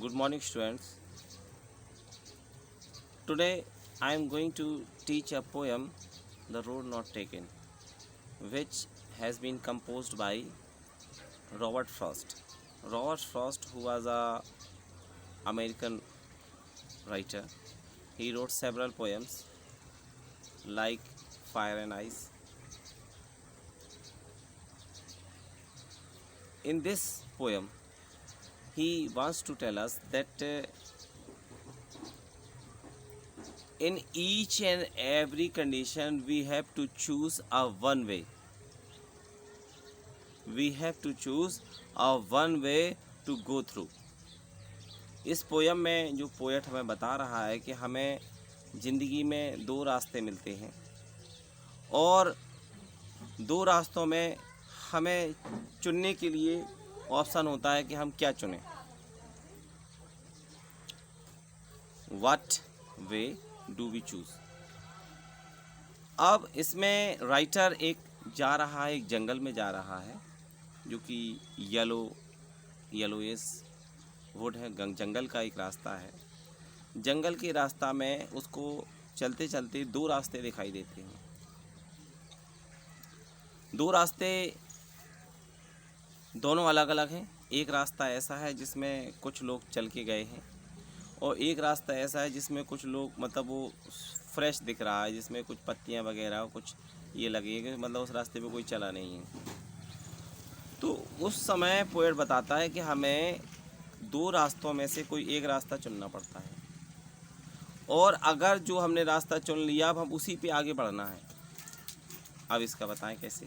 Good morning, students. Today I am going to teach a poem, The Road Not Taken, which has been composed by Robert Frost. Robert Frost, who was a American writer, he wrote several poems like Fire and Ice. In this poem, he wants to tell us that in each and every condition we have to choose a one way. We have to choose a one way to go through. इस poem में जो poet हमें बता रहा है कि हमें ज़िंदगी में दो रास्ते मिलते हैं और दो रास्तों में हमें चुनने के लिए ऑप्शन होता है कि हम क्या चुनें. What way do we choose? अब इसमें राइटर एक जा रहा है, एक जंगल में जा रहा है जो कि येलोइश वुड है. जंगल का एक रास्ता है. जंगल के रास्ता में उसको चलते चलते दो रास्ते दिखाई देते हैं. दो रास्ते दोनों अलग अलग हैं. एक रास्ता ऐसा है जिसमें कुछ लोग चल के गए हैं और एक रास्ता ऐसा है जिसमें कुछ लोग मतलब वो फ्रेश दिख रहा है, जिसमें कुछ पत्तियां वगैरह कुछ ये लगी है कि मतलब उस रास्ते पे कोई चला नहीं है. तो उस समय पोएट बताता है कि हमें दो रास्तों में से कोई एक रास्ता चुनना पड़ता है और अगर जो हमने रास्ता चुन लिया अब हम उसी पे आगे बढ़ना है. अब इसका बताएं कैसे.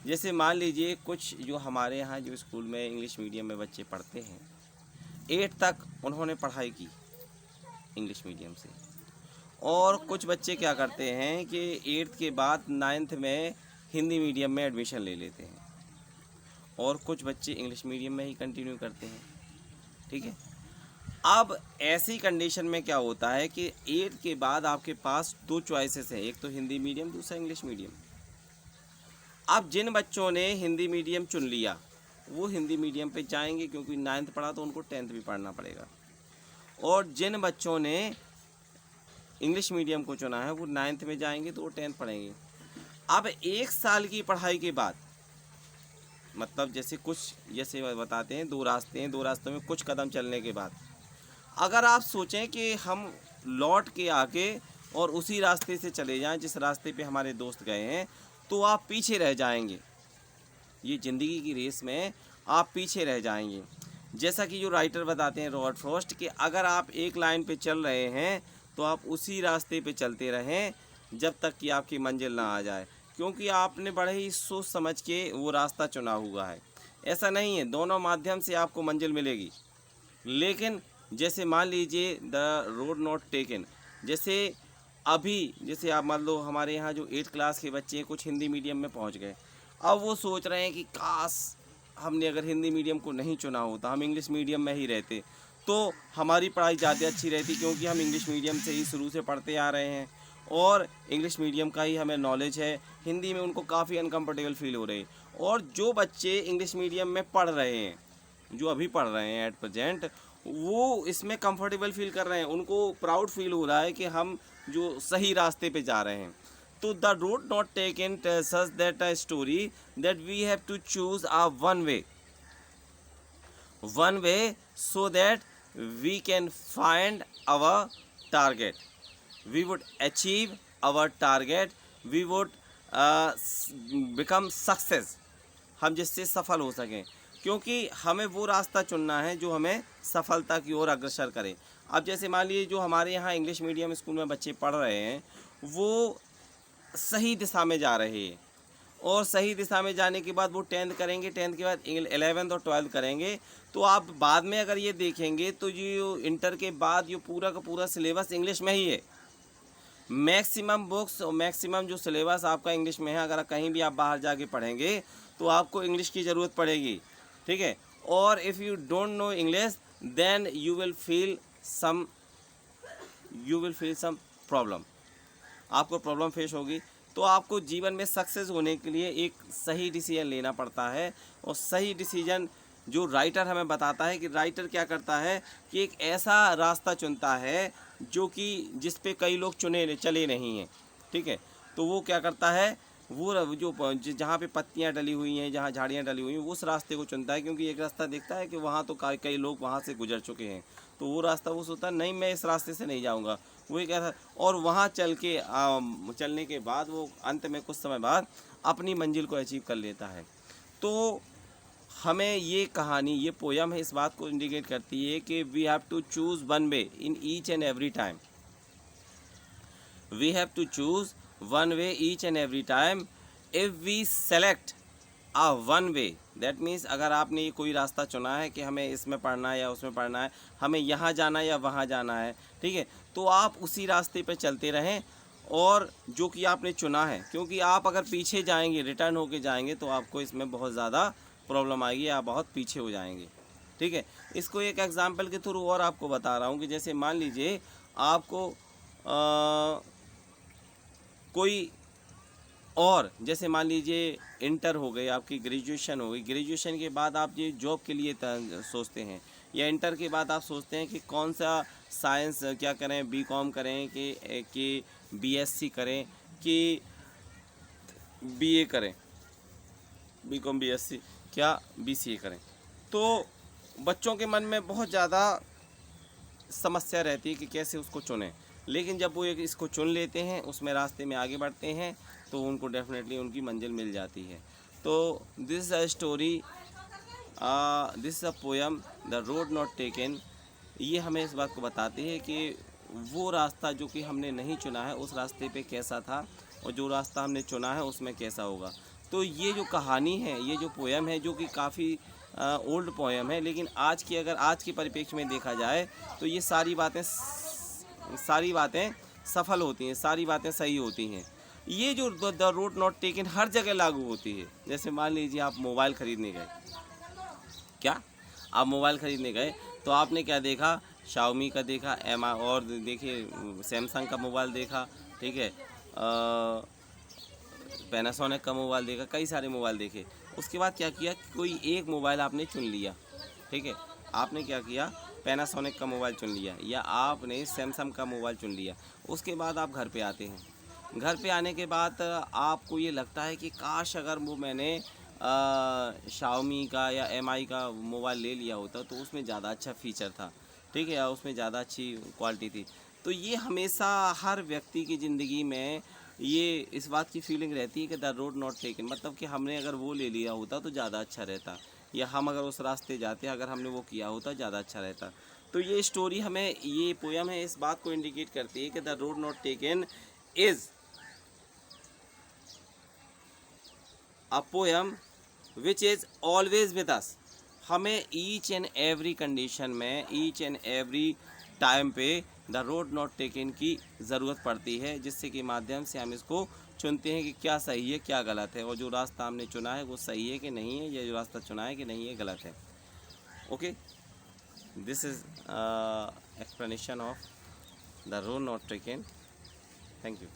जैसे मान लीजिए कुछ जो हमारे यहाँ जो स्कूल में इंग्लिश मीडियम में बच्चे पढ़ते हैं, 8 तक उन्होंने पढ़ाई की इंग्लिश मीडियम से और कुछ बच्चे क्या करते हैं कि 8th के बाद 9th में हिंदी मीडियम में एडमिशन ले लेते हैं और कुछ बच्चे इंग्लिश मीडियम में ही कंटिन्यू करते हैं. ठीक है. अब ऐसी कंडीशन में क्या होता है कि 8th के बाद आपके पास दो चॉइसेस हैं, एक तो हिंदी मीडियम, दूसरा इंग्लिश मीडियम. अब जिन बच्चों ने हिंदी मीडियम चुन लिया वो हिंदी मीडियम पे जाएंगे क्योंकि 9th पढ़ा तो उनको 10th भी पढ़ना पड़ेगा. और जिन बच्चों ने इंग्लिश मीडियम को चुना है वो 9th में जाएंगे तो वो 10th पढ़ेंगे. अब 1 साल की पढ़ाई के बाद मतलब जैसे बताते हैं दो रास्ते हैं, दो रास्तों में कुछ कदम चलने के बाद अगर आप सोचें कि हम लौट के आके और उसी रास्ते से चले जाएं जिस रास्ते पे हमारे दोस्त गए हैं तो आप पीछे रह जाएंगे. ये ज़िंदगी की रेस में आप पीछे रह जाएंगे. जैसा कि जो राइटर बताते हैं रॉबर्ट फ्रॉस्ट कि अगर आप एक लाइन पे चल रहे हैं तो आप उसी रास्ते पे चलते रहें जब तक कि आपकी मंजिल ना आ जाए, क्योंकि आपने बड़े ही सोच समझ के वो रास्ता चुना हुआ है. ऐसा नहीं है, दोनों माध्यम से आपको मंजिल मिलेगी. लेकिन जैसे मान लीजिए द रोड नॉट टेकन, जैसे आप मान लो हमारे यहाँ जो 8th क्लास के बच्चे हैं कुछ हिंदी मीडियम में पहुँच गए. अब वो सोच रहे हैं कि काश हमने अगर हिंदी मीडियम को नहीं चुना होता, हम इंग्लिश मीडियम में ही रहते तो हमारी पढ़ाई ज़्यादा अच्छी रहती, क्योंकि हम इंग्लिश मीडियम से ही शुरू से पढ़ते आ रहे हैं और इंग्लिश मीडियम का ही हमें नॉलेज है. हिंदी में उनको काफ़ी अनकम्फर्टेबल फील हो रही है. और जो बच्चे इंग्लिश मीडियम में पढ़ रहे हैं, जो अभी पढ़ रहे हैं एट प्रेजेंट, वो इसमें कंफर्टेबल फील कर रहे हैं. उनको प्राउड फील हो रहा है कि हम जो सही रास्ते पे जा रहे हैं. तो the road not taken tells us that a story that we have to choose a one way so that we can find our target. We would achieve our target. We would become success. हम जिससे सफल हो सकें, क्योंकि हमें वो रास्ता चुनना है जो हमें सफलता की ओर अग्रसर करे. अब जैसे मान लीजिए जो हमारे यहाँ इंग्लिश मीडियम स्कूल में बच्चे पढ़ रहे हैं वो सही दिशा में जा रहे हैं और सही दिशा में जाने के बाद वो 10th करेंगे, 10th के बाद 11th और 12th करेंगे. तो आप बाद में अगर ये देखेंगे तो जो इंटर के बाद ये पूरा का पूरा सिलेबस इंग्लिश में ही है. मैक्सिमम बुक्स और मैक्सिमम जो सिलेबस आपका इंग्लिश में है. अगर कहीं भी आप बाहर जाके पढ़ेंगे तो आपको इंग्लिश की ज़रूरत पड़ेगी. ठीक है. और if you don't know English then you will feel some problem. आपको प्रॉब्लम फेस होगी. तो आपको जीवन में सक्सेस होने के लिए एक सही डिसीजन लेना पड़ता है और सही डिसीजन जो राइटर हमें बताता है कि राइटर क्या करता है कि एक ऐसा रास्ता चुनता है जो कि जिस पे कई लोग चले नहीं हैं, ठीक है। तो वो क्या करता है, वो जो जहाँ पे पत्तियाँ डली हुई हैं, जहाँ झाड़ियाँ डली हुई हैं, उस रास्ते को चुनता है, क्योंकि एक रास्ता देखता है कि वहाँ तो कई लोग वहाँ से गुजर चुके हैं, तो वो रास्ता वो सोचता है नहीं मैं इस रास्ते से नहीं जाऊँगा, वही कहता, और वहाँ चलने के बाद वो अंत में कुछ समय बाद अपनी मंजिल को अचीव कर लेता है। तो हमें ये कहानी, ये पोयम है, इस बात को इंडिकेट करती है कि we have to choose one way in each and every time. We have to choose one way each and every time. If we select a one way, that means अगर आपने ये कोई रास्ता चुना है कि हमें इसमें पढ़ना है या उसमें पढ़ना है, हमें यहाँ जाना है या वहाँ जाना है, ठीक है, तो आप उसी रास्ते पर चलते रहें और जो कि आपने चुना है, क्योंकि आप अगर पीछे जाएंगे, रिटर्न होके जाएंगे, तो आपको इसमें बहुत ज़्यादा प्रॉब्लम आएगी, आप बहुत पीछे हो जाएंगे, ठीक है। इसको एक एग्जांपल के थ्रू और आपको बता रहा हूँ कि जैसे मान लीजिए आपको कोई और, जैसे मान लीजिए इंटर हो गई, आपकी ग्रेजुएशन हो गई, ग्रेजुएशन के बाद आप ये जॉब के लिए सोचते हैं, या इंटर के बाद आप सोचते हैं कि कौन सा साइंस क्या करें, बीकॉम करें कि बीएससी करें कि बीए करें, बीकॉम बीएससी क्या बीसीए करें। तो बच्चों के मन में बहुत ज़्यादा समस्या रहती है कि कैसे उसको चुनें, लेकिन जब वो एक इसको चुन लेते हैं, उसमें रास्ते में आगे बढ़ते हैं, तो उनको डेफिनेटली उनकी मंजिल मिल जाती है। तो this is a story, this is a poem the road not taken. ये हमें इस बात को बताती है कि वो रास्ता जो कि हमने नहीं चुना है, उस रास्ते पे कैसा था, और जो रास्ता हमने चुना है उसमें कैसा होगा। तो ये जो कहानी है, ये जो पोयम है, जो कि काफ़ी ओल्ड पोयम है, लेकिन आज के परिप्रेक्ष्य में देखा जाए तो ये सारी बातें सफल होती हैं, सारी बातें सही होती हैं। ये जो द रोड नॉट टेकन हर जगह लागू होती है। जैसे मान लीजिए आप मोबाइल ख़रीदने गए, क्या आप मोबाइल ख़रीदने गए तो आपने क्या देखा, शाओमी का देखा, और देखिए सैमसंग का मोबाइल देखा, ठीक है, पैनासोनिक का मोबाइल देखा, कई सारे मोबाइल देखे। उसके बाद क्या किया, कोई एक मोबाइल आपने चुन लिया, ठीक है, आपने क्या किया, पैनासोनिक का मोबाइल चुन लिया या आपने सैमसंग का मोबाइल चुन लिया। उसके बाद आप घर पे आते हैं। घर पे आने के बाद आपको ये लगता है कि काश अगर वो मैंने शाओमी का या एमआई का मोबाइल ले लिया होता तो उसमें ज़्यादा अच्छा फ़ीचर था, ठीक है, या उसमें ज़्यादा अच्छी क्वालिटी थी। तो ये हमेशा हर व्यक्ति की ज़िंदगी में ये इस बात की फीलिंग रहती है कि द रोड नॉट टेकन, मतलब कि हमने अगर वो ले लिया होता तो ज़्यादा अच्छा रहता, या हम अगर उस रास्ते जाते अगर हमने वो किया होता ज़्यादा अच्छा रहता। तो ये स्टोरी हमें, ये पोयम है, इस बात को इंडिकेट करती है कि the road not taken is a poem which is always with us. हमें ईच एंड एवरी कंडीशन में, ईच एंड एवरी टाइम पे द रोड नॉट टेकन की ज़रूरत पड़ती है, जिससे कि माध्यम से हम इसको चुनते हैं कि क्या सही है क्या गलत है, और जो रास्ता हमने चुना है वो सही है कि नहीं है, या जो रास्ता चुना है कि नहीं है गलत है। Okay, this is explanation of the road not taken. Thank you.